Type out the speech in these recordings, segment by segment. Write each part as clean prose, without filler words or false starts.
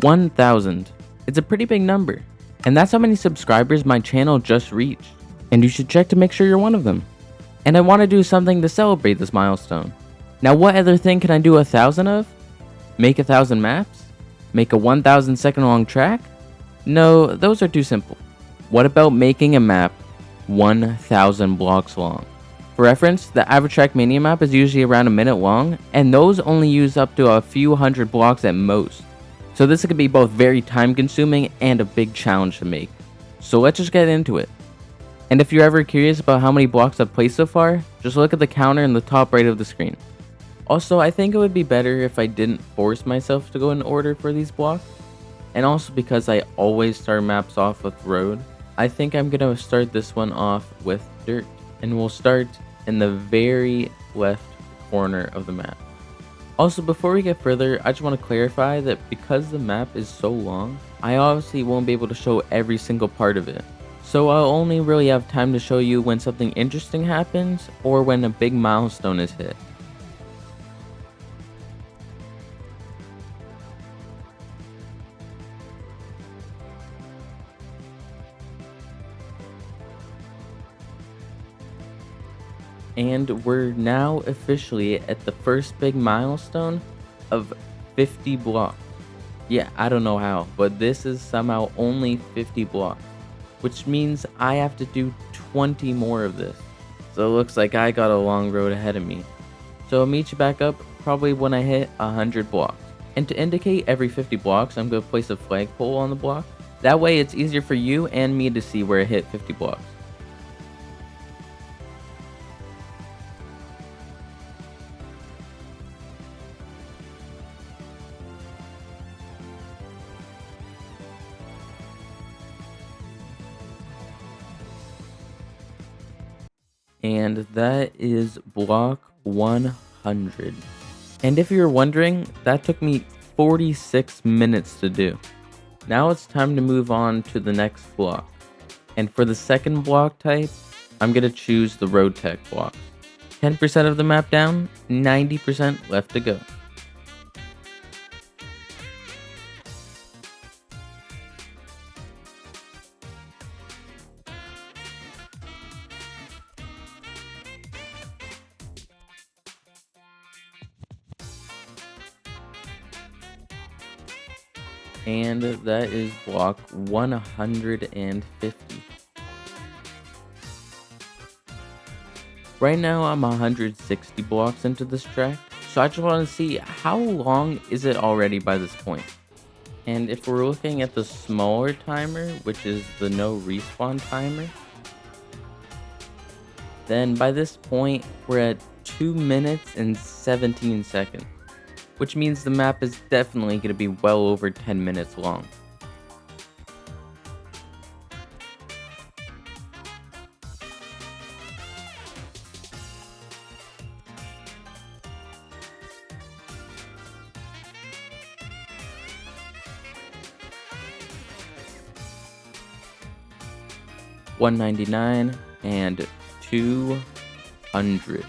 1,000. It's a pretty big number. And that's how many subscribers my channel just reached. And you should check to make sure you're one of them. And I want to do something to celebrate this milestone. Now what other thing can I do 1,000 of? Make 1,000 maps? Make a 1,000 second long track? No, those are too simple. What about making a map 1,000 blocks long? For reference, the average Trackmania map is usually around a minute long, and those only use up to a few hundred blocks at most. So this could be both very time consuming and a big challenge to make. So let's just get into it. And if you're ever curious about how many blocks I've placed so far, just look at the counter in the top right of the screen. Also, I think it would be better if I didn't force myself to go in order for these blocks. And also because I always start maps off with road, I think I'm going to start this one off with dirt. And we'll start in the very left corner of the map. Also, before we get further, I just want to clarify that because the map is so long, I obviously won't be able to show every single part of it. So I'll only really have time to show you when something interesting happens or when a big milestone is hit. And we're now officially at the first big milestone of 50 blocks. Yeah, I don't know how, but this is somehow only 50 blocks, which means I have to do 20 more of this. So it looks like I got a long road ahead of me. So I'll meet you back up probably when I hit 100 blocks. And to indicate every 50 blocks, I'm going to place a flagpole on the block. That way it's easier for you and me to see where I hit 50 blocks. And that is block 100. And if you're wondering, that took me 46 minutes to do. Now it's time to move on to the next block. And for the second block type, I'm going to choose the road tech blocks. 10% of the map down, 90% left to go. And that is block 150. Right now I'm 160 blocks into this track, so I just want to see how long is it already by this point. And if we're looking at the smaller timer, which is the no respawn timer, then by this point we're at 2 minutes and 17 seconds. Which means the map is definitely going to be well over 10 minutes long. $199 and 200.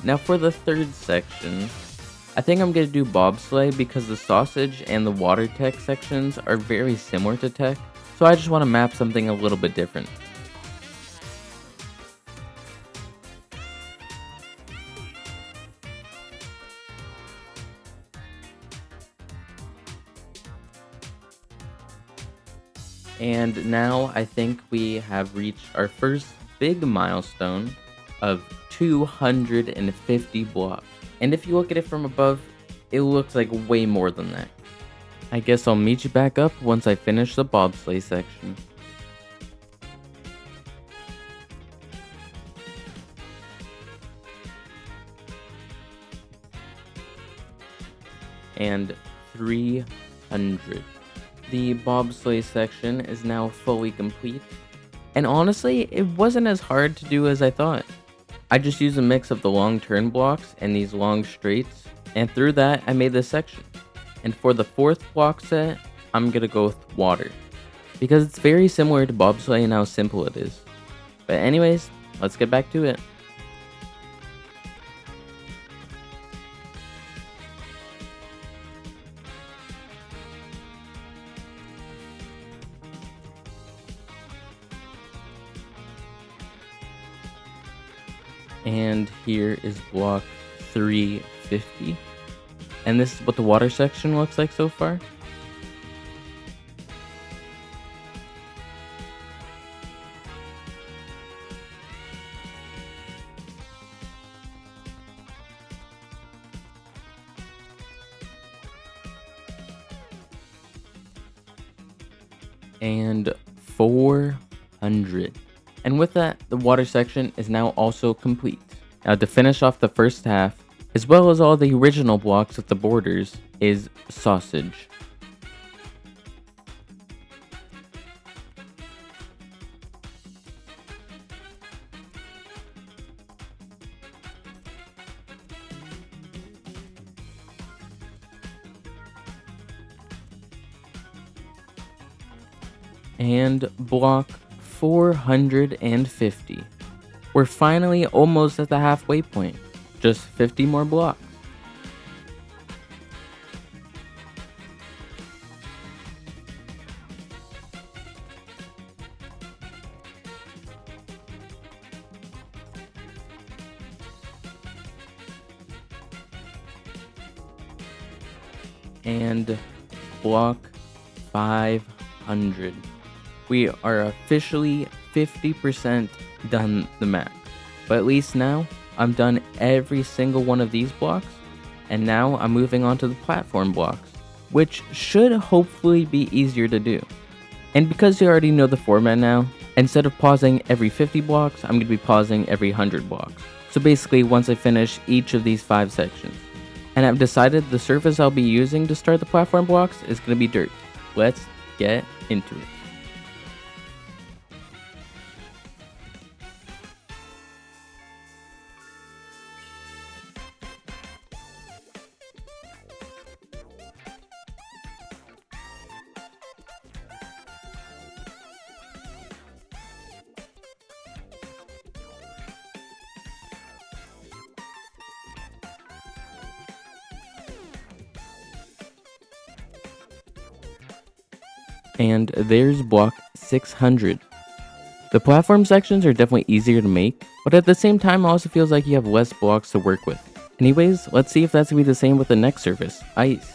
Now for the third section, I think I'm going to do bobsleigh because the sausage and the water tech sections are very similar to tech, so I just want to map something a little bit different. And now I think we have reached our first big milestone of 250 blocks. And if you look at it from above, it looks like way more than that. I guess I'll meet you back up once I finish the bobsleigh section. And 300. The bobsleigh section is now fully complete. And honestly, it wasn't as hard to do as I thought. I just used a mix of the long turn blocks and these long straights, and through that I made this section. And for the fourth block set, I'm gonna go with water, because it's very similar to bobsleigh and how simple it is. But anyways, let's get back to it. And here is block 350. And this is what the water section looks like so far. And 400. And with that, the water section is now also complete. Now to finish off the first half, as well as all the original blocks with the borders, is sausage. And block 450. We're finally almost at the halfway point. Just 50 more blocks. And block 500. We are officially 50% done the map. But at least now, I'm done every single one of these blocks, and now I'm moving on to the platform blocks, which should hopefully be easier to do. And because you already know the format now, instead of pausing every 50 blocks, I'm going to be pausing every 100 blocks. So basically, once I finish each of these 5 sections. And I've decided the surface I'll be using to start the platform blocks is going to be dirt. Let's get into it. And there's block 600. The platform sections are definitely easier to make, but at the same time it also feels like you have less blocks to work with. Anyways, let's see if that's going to be the same with the next surface, ice.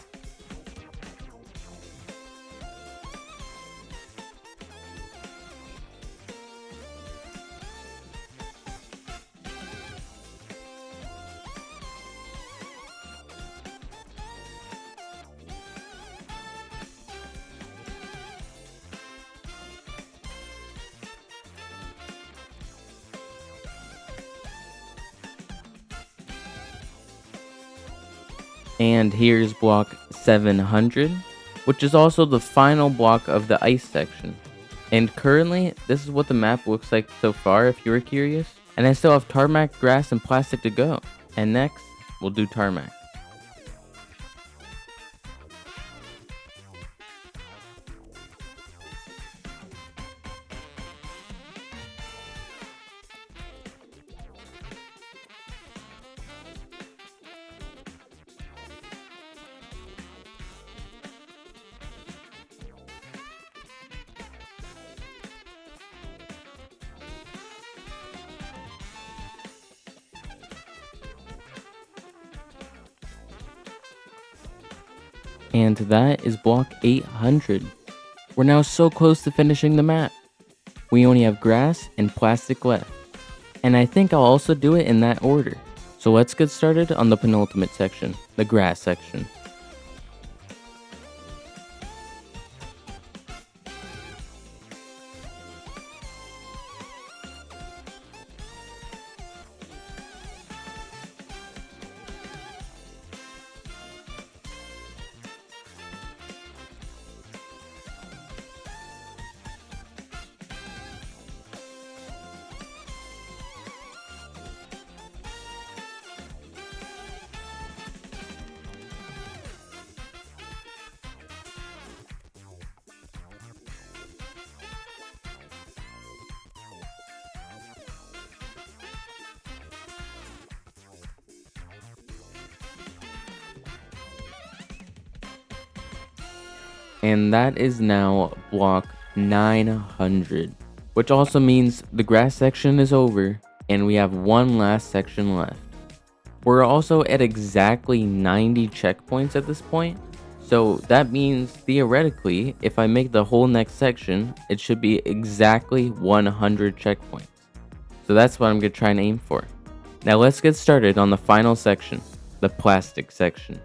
And here's block 700, which is also the final block of the ice section. And currently, this is what the map looks like so far if you were curious. And I still have tarmac, grass, and plastic to go. And next, we'll do tarmac. And that is block 800. We're now so close to finishing the map. We only have grass and plastic left. And I think I'll also do it in that order. So let's get started on the penultimate section, the grass section. And that is now block 900, which also means the grass section is over and we have one last section left. We're also at exactly 90 checkpoints at this point, so that means theoretically, if I make the whole next section, it should be exactly 100 checkpoints. So that's what I'm going to try and aim for. Now let's get started on the final section, the plastic section.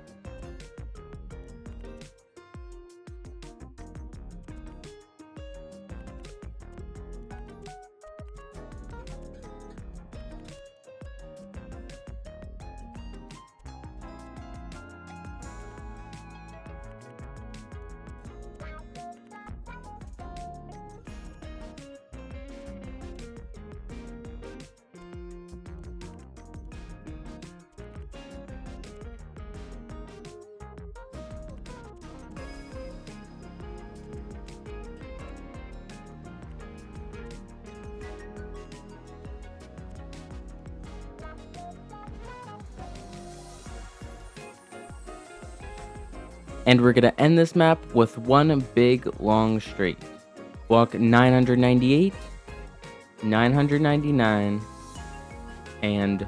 And we're going to end this map with one big long straight. Walk 998, 999, and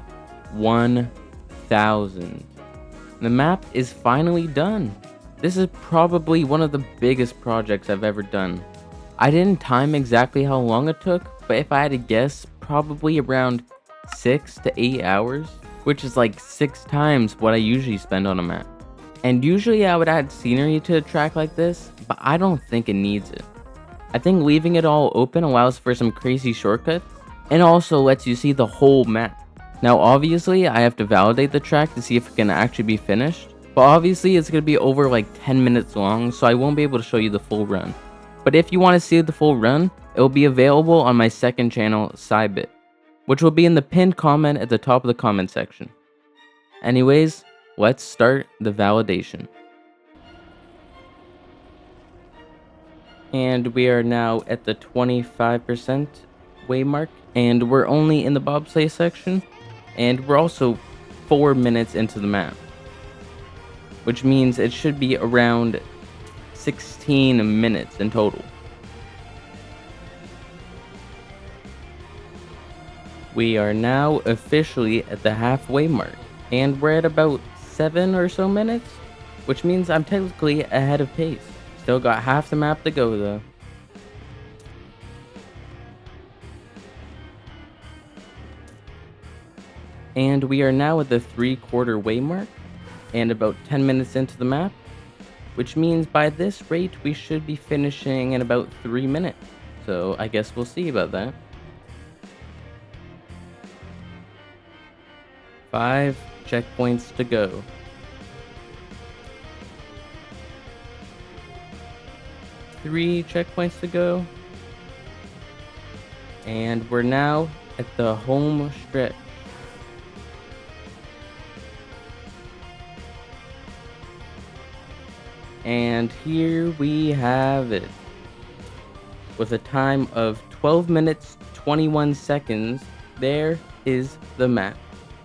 1000. The map is finally done. This is probably one of the biggest projects I've ever done. I didn't time exactly how long it took, but if I had to guess, probably around 6 to 8 hours, which is like 6 times what I usually spend on a map. And usually I would add scenery to a track like this, but I don't think it needs it. I think leaving it all open allows for some crazy shortcuts, and also lets you see the whole map. Now obviously I have to validate the track to see if it can actually be finished, but obviously it's going to be over like 10 minutes long, so I won't be able to show you the full run. But if you want to see the full run, it will be available on my second channel, Psyber, which will be in the pinned comment at the top of the comment section. Anyways, let's start the validation. And we are now at the 25% way mark, and we're only in the bobsleigh section, and we're also 4 minutes into the map, which means it should be around 16 minutes in total. We are now officially at the halfway mark, and we're at about 7 or so minutes, which means I'm technically ahead of pace. Still got half the map to go though. And we are now at the 3/4 way mark, and about 10 minutes into the map, which means by this rate we should be finishing in about 3 minutes. So I guess we'll see about that. 5 checkpoints to go. Three checkpoints to go. And we're now at the home stretch. And here we have it. With a time of 12 minutes, 21 seconds, there is the map.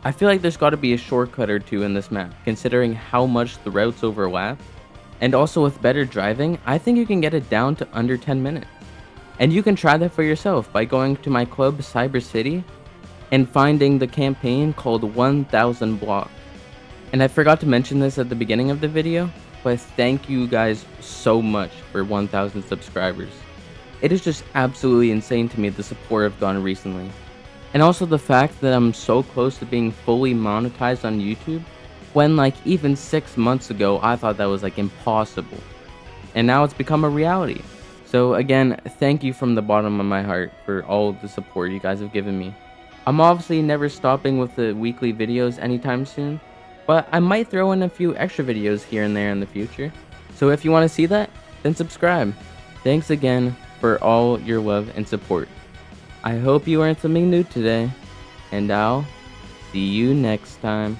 I feel like there's got to be a shortcut or two in this map, considering how much the routes overlap. And also with better driving, I think you can get it down to under 10 minutes. And you can try that for yourself by going to my club Psyber City and finding the campaign called 1000 Blocks. And I forgot to mention this at the beginning of the video, but thank you guys so much for 1000 subscribers. It is just absolutely insane to me the support I've gotten recently. And also the fact that I'm so close to being fully monetized on YouTube, when like even 6 months ago I thought that was like impossible. And now it's become a reality. So again, thank you from the bottom of my heart for all the support you guys have given me. I'm obviously never stopping with the weekly videos anytime soon, but I might throw in a few extra videos here and there in the future. So if you want to see that, then subscribe. Thanks again for all your love and support. I hope you learned something new today, and I'll see you next time.